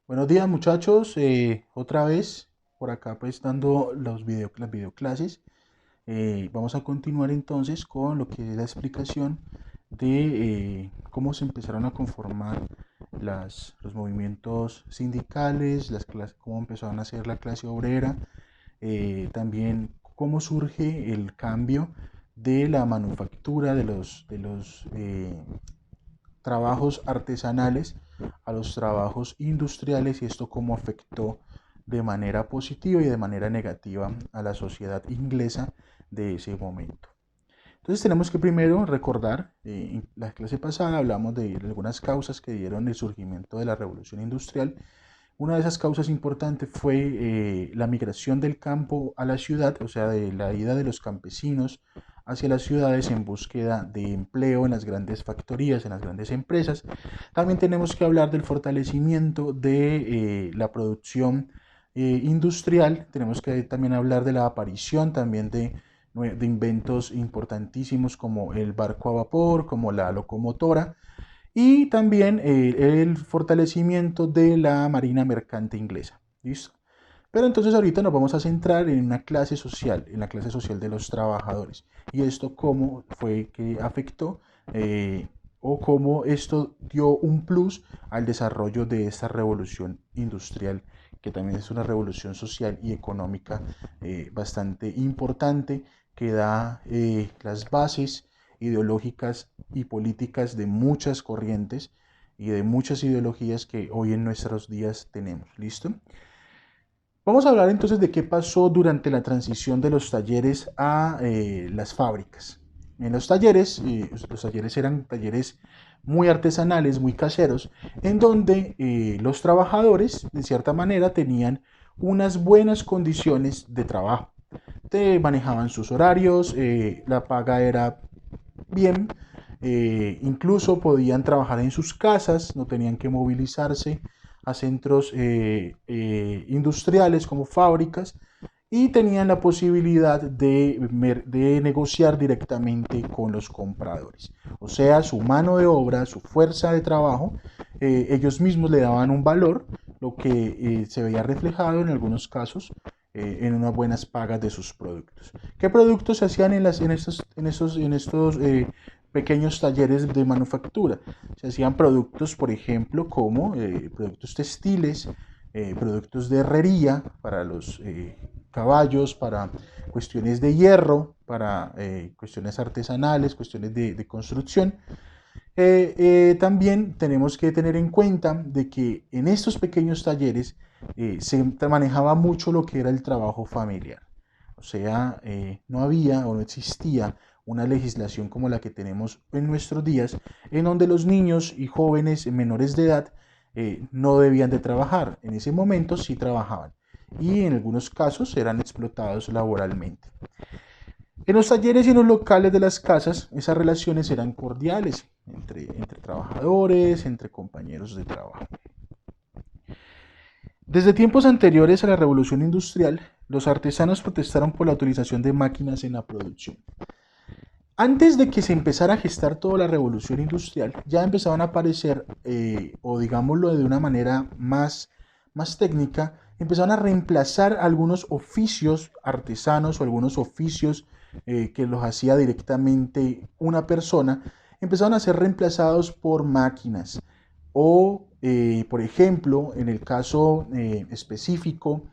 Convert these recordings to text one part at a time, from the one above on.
Buenos días muchachos, otra vez por acá pues dando las videoclases. Vamos a continuar entonces con lo que es la explicación de cómo se empezaron a conformar los movimientos sindicales, cómo empezaron a hacer la clase obrera, también cómo surge el cambio de la manufactura de los trabajos artesanales a los trabajos industriales y esto cómo afectó de manera positiva y de manera negativa a la sociedad inglesa de ese momento. Entonces tenemos que primero recordar, en la clase pasada hablamos de algunas causas que dieron el surgimiento de la revolución industrial. Una de esas causas importantes fue la migración del campo a la ciudad, o sea, de la ida de los campesinos hacia las ciudades en búsqueda de empleo en las grandes factorías, en las grandes empresas. También tenemos que hablar del fortalecimiento de la producción industrial. Tenemos que también hablar de la aparición también de inventos importantísimos como el barco a vapor, como la locomotora y también el fortalecimiento de la marina mercante inglesa. ¿Listo? Pero entonces ahorita nos vamos a centrar en una clase social, en la clase social de los trabajadores. Y esto cómo fue que afectó o cómo esto dio un plus al desarrollo de esta revolución industrial, que también es una revolución social y económica bastante importante, que da las bases ideológicas y políticas de muchas corrientes y de muchas ideologías que hoy en nuestros días tenemos. ¿Listo? Vamos a hablar entonces de qué pasó durante la transición de los talleres a las fábricas. En los talleres eran talleres muy artesanales, muy caseros, en donde los trabajadores, de cierta manera, tenían unas buenas condiciones de trabajo. Manejaban sus horarios, la paga era bien, incluso podían trabajar en sus casas, no tenían que movilizarse a centros industriales como fábricas y tenían la posibilidad de negociar directamente con los compradores. O sea, su mano de obra, su fuerza de trabajo, ellos mismos le daban un valor, lo que se veía reflejado en algunos casos en unas buenas pagas de sus productos. ¿Qué productos se hacían en estos pequeños talleres de manufactura? Se hacían productos, por ejemplo, como productos textiles, productos de herrería para los caballos, para cuestiones de hierro, para cuestiones artesanales, cuestiones de construcción. También tenemos que tener en cuenta de que en estos pequeños talleres se manejaba mucho lo que era el trabajo familiar. O sea, no había o no existía una legislación como la que tenemos en nuestros días, en donde los niños y jóvenes menores de edad no debían de trabajar. En ese momento sí trabajaban y en algunos casos eran explotados laboralmente. En los talleres y en los locales de las casas, esas relaciones eran cordiales entre trabajadores, entre compañeros de trabajo. Desde tiempos anteriores a la revolución industrial, los artesanos protestaron por la utilización de máquinas en la producción. Antes de que se empezara a gestar toda la revolución industrial, ya empezaban a aparecer, o digámoslo de una manera más técnica, empezaron a reemplazar algunos oficios artesanos o algunos oficios que los hacía directamente una persona, empezaron a ser reemplazados por máquinas. O, por ejemplo, en el caso específico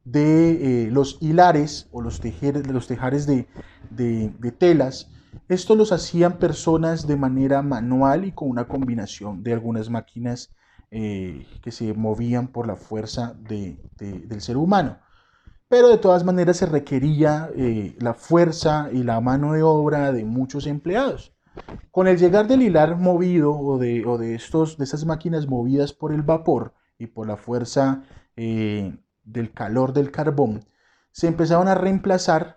de los hilares o los tejares de telas, esto los hacían personas de manera manual y con una combinación de algunas máquinas que se movían por la fuerza del ser humano. Pero de todas maneras se requería la fuerza y la mano de obra de muchos empleados. Con el llegar del hilar movido o de estas máquinas movidas por el vapor y por la fuerza del calor del carbón, se empezaron a reemplazar,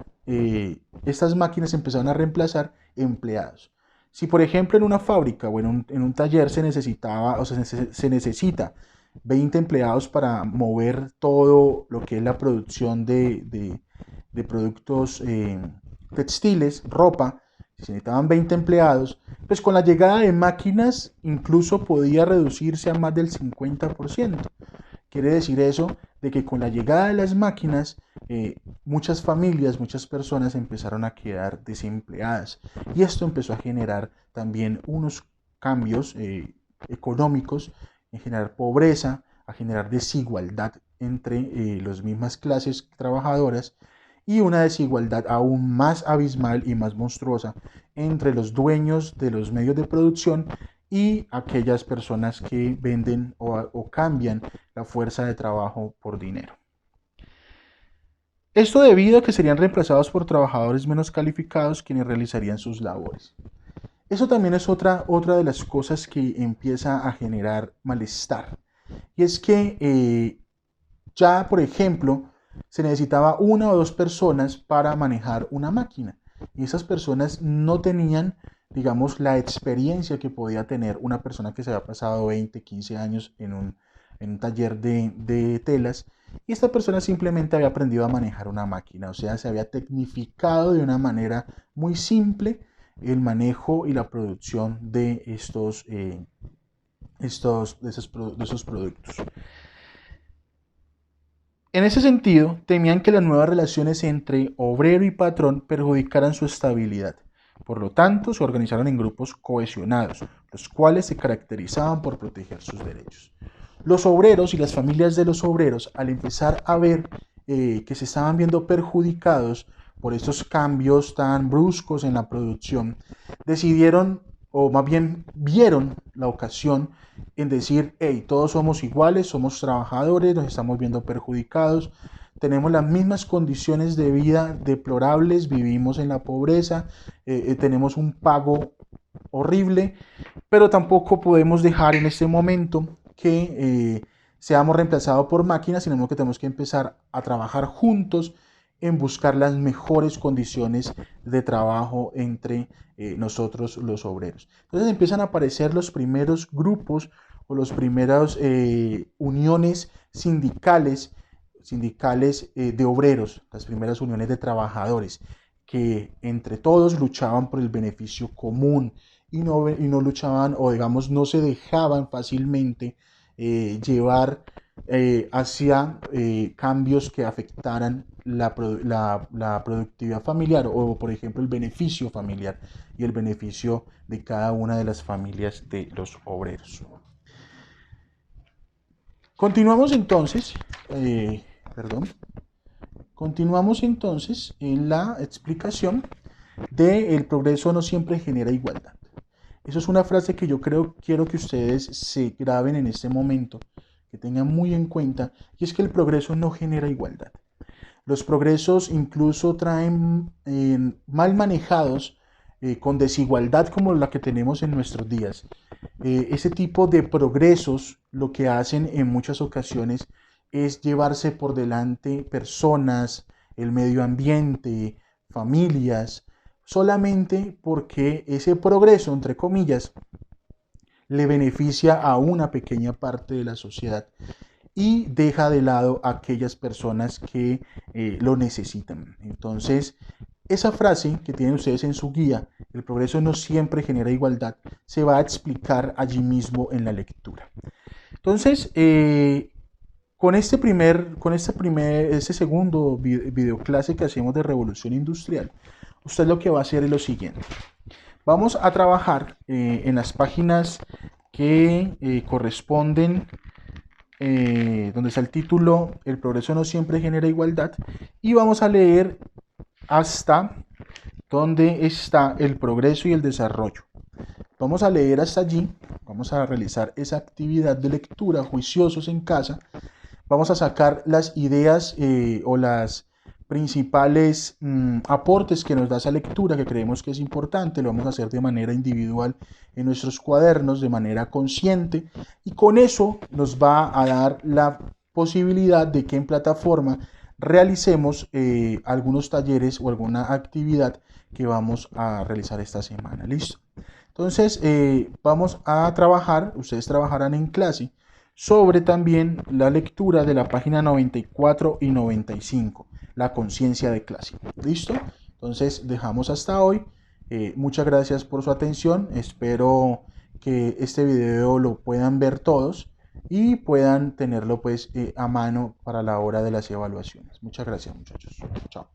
estas máquinas empezaron a reemplazar empleados. Si por ejemplo en una fábrica o en un taller se necesitaba o se necesita 20 empleados para mover todo lo que es la producción de productos textiles, ropa, si se necesitaban 20 empleados, pues con la llegada de máquinas incluso podía reducirse a más del 50%. Quiere decir eso de que con la llegada de las máquinas, muchas familias, muchas personas empezaron a quedar desempleadas y esto empezó a generar también unos cambios económicos, en generar pobreza, a generar desigualdad entre las mismas clases trabajadoras y una desigualdad aún más abismal y más monstruosa entre los dueños de los medios de producción y aquellas personas que venden o cambian la fuerza de trabajo por dinero. Esto debido a que serían reemplazados por trabajadores menos calificados quienes realizarían sus labores. Eso también es otra de las cosas que empieza a generar malestar. Y es que ya, por ejemplo, se necesitaba una o dos personas para manejar una máquina. Y esas personas no tenían, digamos, la experiencia que podía tener una persona que se había pasado 20, 15 años en un taller de telas. Y esta persona simplemente había aprendido a manejar una máquina. O sea, se había tecnificado de una manera muy simple el manejo y la producción de esos productos. En ese sentido, temían que las nuevas relaciones entre obrero y patrón perjudicaran su estabilidad. Por lo tanto, se organizaron en grupos cohesionados, los cuales se caracterizaban por proteger sus derechos. Los obreros y las familias de los obreros, al empezar a ver que se estaban viendo perjudicados por estos cambios tan bruscos en la producción, decidieron, o más bien vieron la ocasión en decir, hey, todos somos iguales, somos trabajadores, nos estamos viendo perjudicados, tenemos las mismas condiciones de vida deplorables, vivimos en la pobreza, tenemos un pago horrible, pero tampoco podemos dejar en este momento que seamos reemplazados por máquinas, sino que tenemos que empezar a trabajar juntos en buscar las mejores condiciones de trabajo entre nosotros los obreros. Entonces empiezan a aparecer los primeros grupos o las primeras uniones sindicales de obreros, las primeras uniones de trabajadores, que entre todos luchaban por el beneficio común y no luchaban, o digamos no se dejaban fácilmente llevar hacia cambios que afectaran la productividad familiar o por ejemplo el beneficio familiar y el beneficio de cada una de las familias de los obreros. Continuamos entonces, continuamos entonces en la explicación de el progreso no siempre genera igualdad. Eso es una frase que yo quiero que ustedes se graben en este momento, que tengan muy en cuenta, y es que el progreso no genera igualdad. Los progresos incluso traen mal manejados, con desigualdad como la que tenemos en nuestros días. Ese tipo de progresos lo que hacen en muchas ocasiones es llevarse por delante personas, el medio ambiente, familias, solamente porque ese progreso, entre comillas, le beneficia a una pequeña parte de la sociedad y deja de lado a aquellas personas que lo necesitan. Entonces, esa frase que tienen ustedes en su guía, el progreso no siempre genera igualdad, se va a explicar allí mismo en la lectura. Entonces, con este segundo videoclase que hacemos de revolución industrial, usted lo que va a hacer es lo siguiente. Vamos a trabajar en las páginas que corresponden, donde está el título El progreso no siempre genera igualdad, y vamos a leer hasta donde está el progreso y el desarrollo. Vamos a leer hasta allí, vamos a realizar esa actividad de lectura juiciosos en casa, vamos a sacar las ideas o las principales aportes que nos da esa lectura que creemos que es importante, lo vamos a hacer de manera individual en nuestros cuadernos, de manera consciente, y con eso nos va a dar la posibilidad de que en plataforma realicemos algunos talleres o alguna actividad que vamos a realizar esta semana. ¿Listo? Entonces vamos a trabajar, ustedes trabajarán en clase sobre también la lectura de la página 94 y 95, la conciencia de clase. ¿Listo? Entonces dejamos hasta hoy. Muchas gracias por su atención. Espero que este video lo puedan ver todos. y puedan tenerlo pues a mano para la hora de las evaluaciones. Muchas gracias, muchachos. Chao.